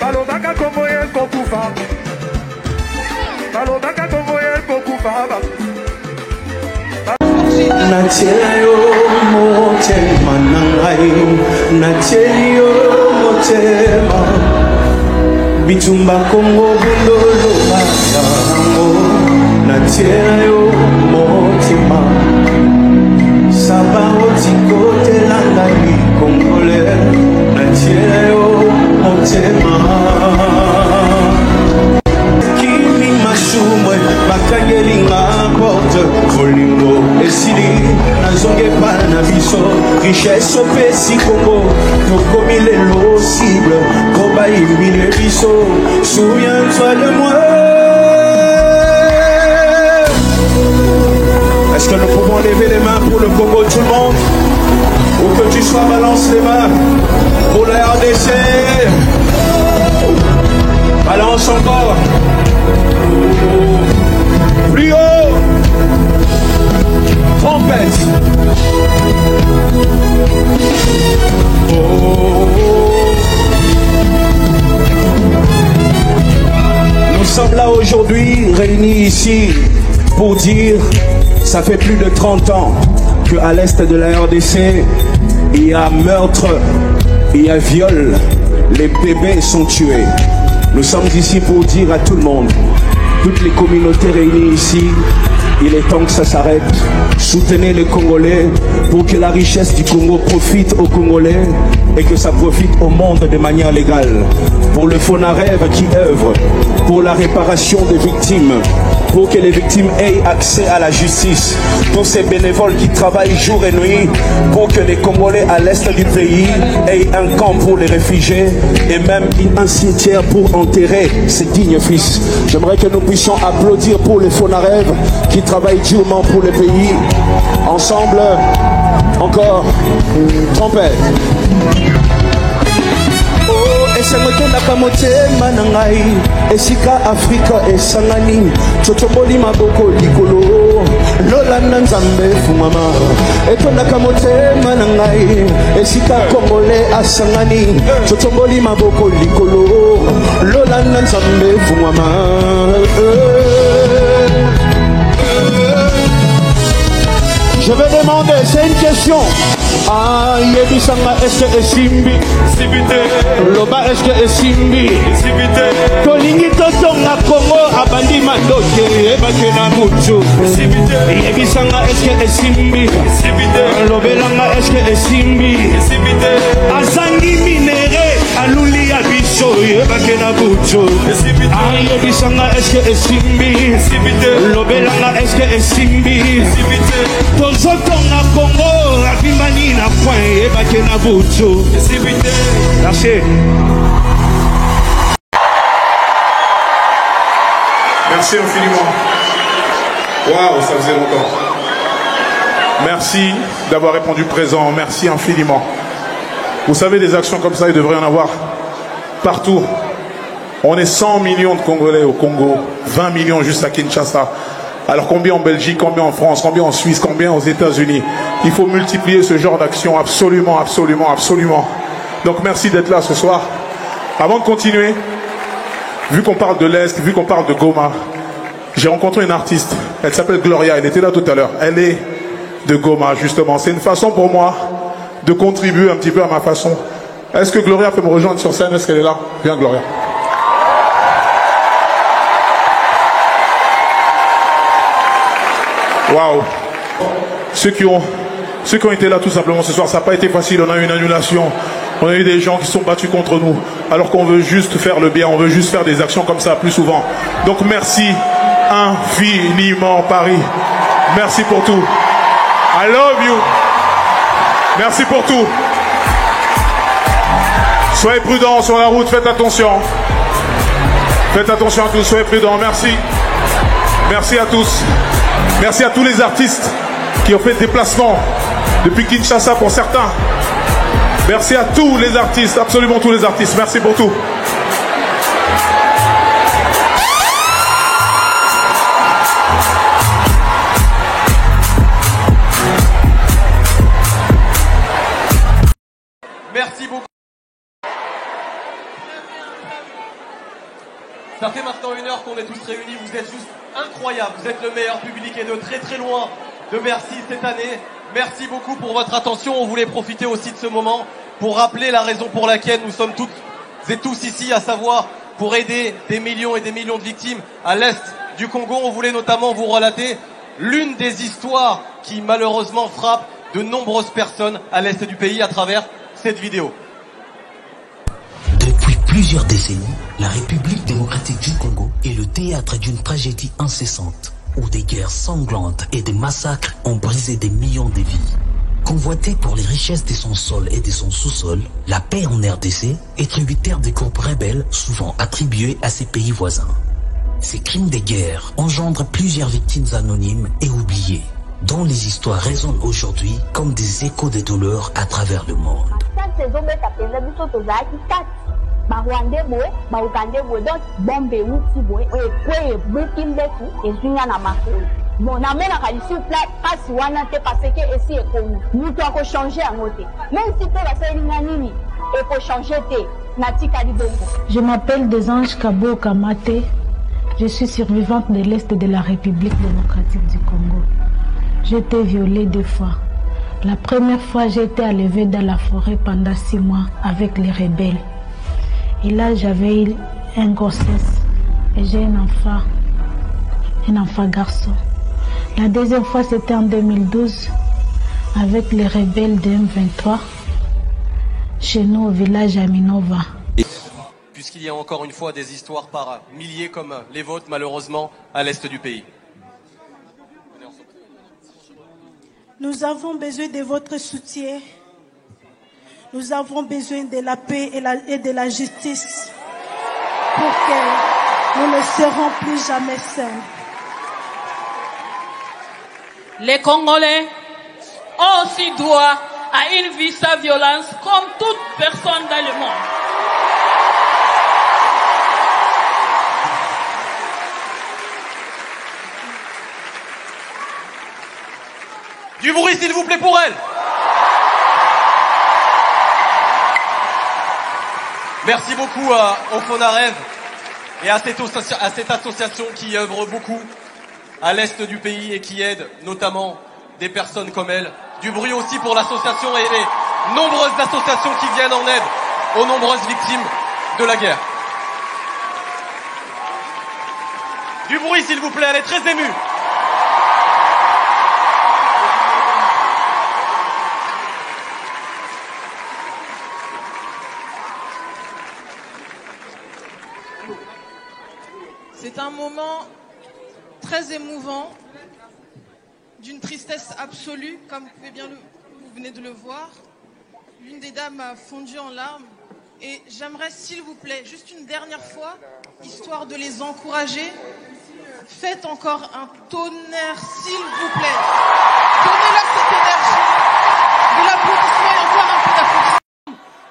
Balobaka como el kokufa. Balobaka como el kokufa. Nacheyo motema nangai, nacheyo motema. Bitumba Congo bulolo bayango, nacheyo motema. Sabao tikote langai Congolais, nacheyo motema. Kimi masumwe bakagelinga porte bolingo esili nazonge pa na biso richesse opesi Congo tokomi lelo cible koba imbile biso souviens-toi de moi. Est-ce que nous pouvons lever les mains pour le Congo, tout le monde? Où que tu sois, balance les mains pour la RDC. Balance encore. Plus haut. Trompette. Oh. Nous sommes là aujourd'hui, réunis ici, pour dire, ça fait plus de 30 ans qu'à l'est de la RDC, il y a meurtre, il y a viol, les bébés sont tués. Nous sommes ici pour dire à tout le monde, toutes les communautés réunies ici, il est temps que ça s'arrête. Soutenez les Congolais pour que la richesse du Congo profite aux Congolais et que ça profite au monde de manière légale. Pour le FONAREV qui œuvre pour la réparation des victimes, pour que les victimes aient accès à la justice, pour ces bénévoles qui travaillent jour et nuit, pour que les Congolais à l'est du pays aient un camp pour les réfugiés et même un cimetière pour enterrer ces dignes fils. J'aimerais que nous puissions applaudir pour les FONAREV qui travaillent durement pour le pays. Ensemble, encore, trompette. Esengotonda kamotema nangai esika Afrika esangani chochoboli maboko likolo lola nzambe fumama etonda kamotema nangai esika Congolais asangani chochoboli maboko likolo lola nzambe fumama. Je vais demander, c'est une question. Ah, Yebisanga, est-ce que Simbi? Loba, est-ce que Simbi? Tolingi Totonga Congo, Abandi Mandoke, Ebakena Mutu. Yebisanga, est-ce que Simbi? Lobelanga, est-ce que Simbi? Azangi Minere, Aluli Abiso, Ebakena Mutu. Ah, Yebisanga, est-ce que Simbi? Lobelanga, est-ce que Simbi? Tozotonga Congo, Abimani na point, Ebakena Mutu. Merci. Merci infiniment. Waouh, ça faisait longtemps. Merci d'avoir répondu présent. Merci infiniment. Vous savez, des actions comme ça, il devrait y en avoir partout. On est 100 millions de Congolais au Congo, 20 millions juste à Kinshasa. Alors combien en Belgique, combien en France, combien en Suisse, combien aux États-Unis? Il faut multiplier ce genre d'action, absolument, absolument, absolument. Donc merci d'être là ce soir. Avant de continuer, vu qu'on parle de l'Est, vu qu'on parle de Goma, j'ai rencontré une artiste. Elle s'appelle Gloria, elle était là tout à l'heure. Elle est de Goma, justement. C'est une façon pour moi de contribuer un petit peu à ma façon. Est-ce que Gloria peut me rejoindre sur scène? Est-ce qu'elle est là? Viens Gloria. Waouh! Ceux qui ont été là tout simplement ce soir, ça n'a pas été facile. On a eu une annulation. On a eu des gens qui sont battus contre nous. Alors qu'on veut juste faire le bien. On veut juste faire des actions comme ça plus souvent. Donc merci infiniment Paris. Merci pour tout. I love you. Merci pour tout. Soyez prudents sur la route. Faites attention. Faites attention à tous. Soyez prudents. Merci. Merci à tous. Merci à tous les artistes qui ont fait des déplacements depuis Kinshasa pour certains. Merci à tous les artistes, absolument tous les artistes. Merci pour tout. Merci beaucoup. Ça fait maintenant 1 heure qu'on est tous réunis. Vous êtes juste incroyables. Vous êtes le meilleur public et de très très loin de Bercy cette année. Merci beaucoup pour votre attention. On voulait profiter aussi de ce moment pour rappeler la raison pour laquelle nous sommes toutes et tous ici, à savoir pour aider des millions et des millions de victimes à l'est du Congo. On voulait notamment vous relater l'une des histoires qui malheureusement frappe de nombreuses personnes à l'est du pays à travers cette vidéo. Depuis plusieurs décennies, la République démocratique du Congo est le théâtre d'une tragédie incessante, où des guerres sanglantes et des massacres ont brisé des millions de vies. Convoitée pour les richesses de son sol et de son sous-sol, la paix en RDC est tributaire des groupes rebelles souvent attribués à ses pays voisins. Ces crimes de guerre engendrent plusieurs victimes anonymes et oubliées, dont les histoires résonnent aujourd'hui comme des échos de douleurs à travers le monde. Je m'appelle Desanges Kabo Kamate. Je suis survivante de l'Est de la République démocratique du Congo. J'ai été violée 2 fois. La première fois, j'ai été enlevée dans la forêt pendant 6 mois avec les rebelles. Et là, j'avais eu une grossesse et j'ai un enfant garçon. La deuxième fois, c'était en 2012 avec les rebelles de M23 chez nous au village Aminova. Puisqu'il y a encore une fois des histoires par milliers comme les vôtres, malheureusement, à l'est du pays. Nous avons besoin de votre soutien. Nous avons besoin de la paix et de la justice pour que nous ne serons plus jamais seuls. Les Congolais ont aussi droit à une vie sans violence comme toute personne dans le monde. Du bruit, s'il vous plaît, pour elle. Merci beaucoup au Fonarev et à cette association qui œuvre beaucoup à l'est du pays et qui aide notamment des personnes comme elle. Du bruit aussi pour l'association et les nombreuses associations qui viennent en aide aux nombreuses victimes de la guerre. Du bruit, s'il vous plaît, elle est très émue. C'est un moment très émouvant, d'une tristesse absolue, comme vous venez de le voir. L'une des dames a fondu en larmes. Et j'aimerais, s'il vous plaît, juste une dernière fois, histoire de les encourager, faites encore un tonnerre, s'il vous plaît. Donnez-leur cette énergie, de l'applaudissement et encore un peu d'applaudissement.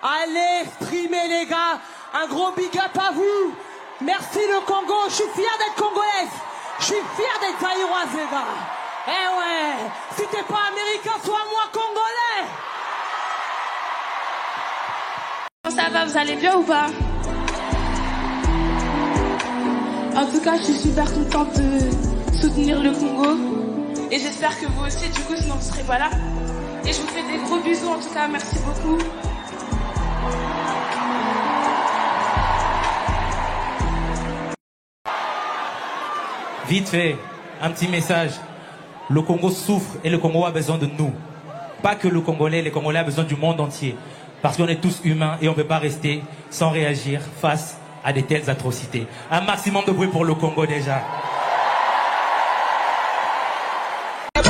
Allez, streamer les gars, un gros big up à vous. Merci le Congo, je suis fier d'être congolaise. Je suis fier d'être taïroise, les gars. Eh ouais, si t'es pas américain, sois-moi congolais. Ça va, vous allez bien ou pas? En tout cas, je suis super contente de soutenir le Congo. Et j'espère que vous aussi, du coup, sinon vous ne serez pas là. Et je vous fais des gros bisous, en tout cas, merci beaucoup. Vite fait, un petit message. Le Congo souffre et le Congo a besoin de nous. Pas que le Congolais ont besoin du monde entier. Parce qu'on est tous humains et on ne peut pas rester sans réagir face à de telles atrocités. Un maximum de bruit pour le Congo déjà. C'est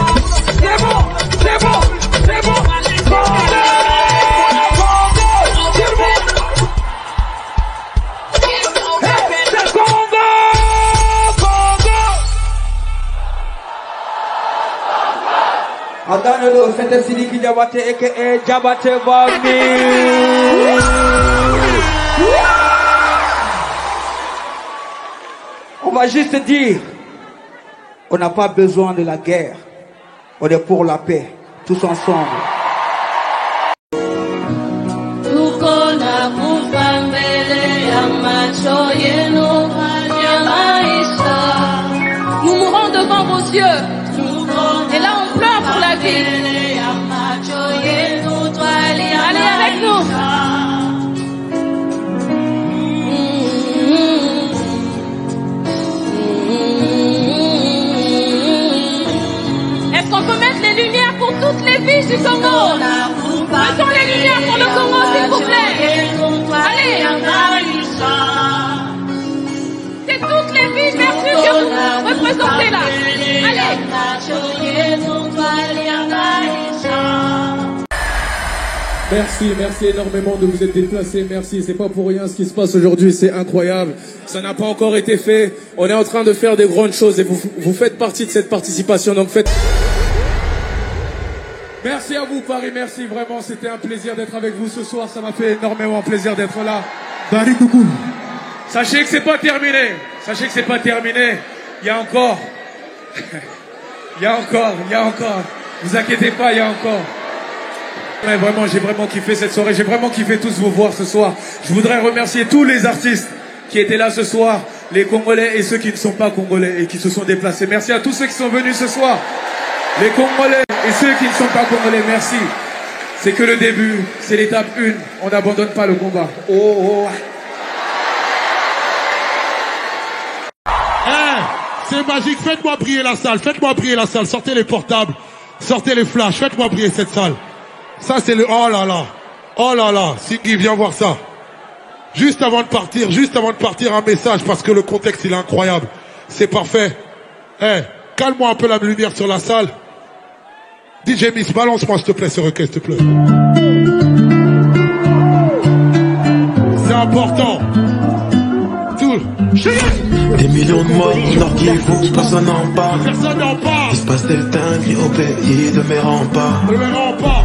bon. Adanelo, c'était Sidiki Diabaté et Diabaté Bami. On va juste dire, on n'a pas besoin de la guerre. On est pour la paix, tous ensemble. Nous mourrons devant vos yeux. Et là, on pleure pour la vie. Allez avec nous. Est-ce qu'on peut mettre les lumières pour toutes les filles du Congo? Mettons les lumières pour le Congo, s'il vous plaît. Allez. C'est toutes les filles vertues que vous représentez là. Allez. Merci énormément de vous être déplacés. Merci, c'est pas pour rien ce qui se passe aujourd'hui, c'est incroyable. Ça n'a pas encore été fait. On est en train de faire des grandes choses et vous faites partie de cette participation. Donc faites. Merci à vous Paris, merci vraiment. C'était un plaisir d'être avec vous ce soir. Ça m'a fait énormément plaisir d'être là. Paris beaucoup. Sachez que c'est pas terminé. Sachez que c'est pas terminé. Il y a encore. Il y a encore. Vous inquiétez pas, il y a encore. Ouais, vraiment, j'ai vraiment kiffé cette soirée. J'ai vraiment kiffé tous vous voir ce soir. Je voudrais remercier tous les artistes qui étaient là ce soir, les Congolais et ceux qui ne sont pas Congolais et qui se sont déplacés. Merci à tous ceux qui sont venus ce soir. Les Congolais et ceux qui ne sont pas Congolais, merci. C'est que le début, c'est l'étape 1. On n'abandonne pas le combat. Oh. C'est magique, faites-moi briller la salle, sortez les portables, sortez les flashs, faites-moi briller cette salle. Ça c'est le... Oh là là, Singui, viens voir ça. Juste avant de partir, un message, parce que le contexte il est incroyable. C'est parfait. Calme-moi un peu la lumière sur la salle. DJ Miss, balance-moi s'il te plaît ce recueil, s'il te plaît. C'est important. Des millions de morts, Nord Kivu, personne n'en parle. Il se passe des dingueries au pays de mes remparts.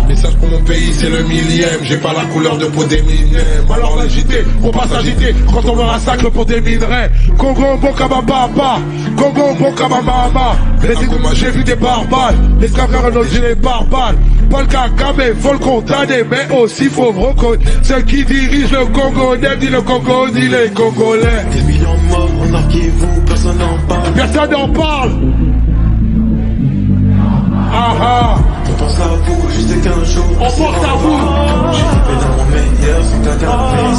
Message pour mon pays, c'est le millième. J'ai pas la couleur de peau des minèmes. Alors l'agité, faut pas s'agiter quand on me massacre pour des minerais. Congo, bon kabababa. Congo, bon kabababa. J'ai vu des barbares. Les scavers, les barbares. Paul Kagame, faut le condamner, mais aussi faut reconnaître ceux qui dirigent le Congo, ni le Congo, ni les Congolais. Des millions de morts, on a qui vous, personne n'en parle. Personne n'en parle. On pense à vous, je sais qu'un jour. On pense à vous. J'ai fait dans mon meilleur, c'est interdit.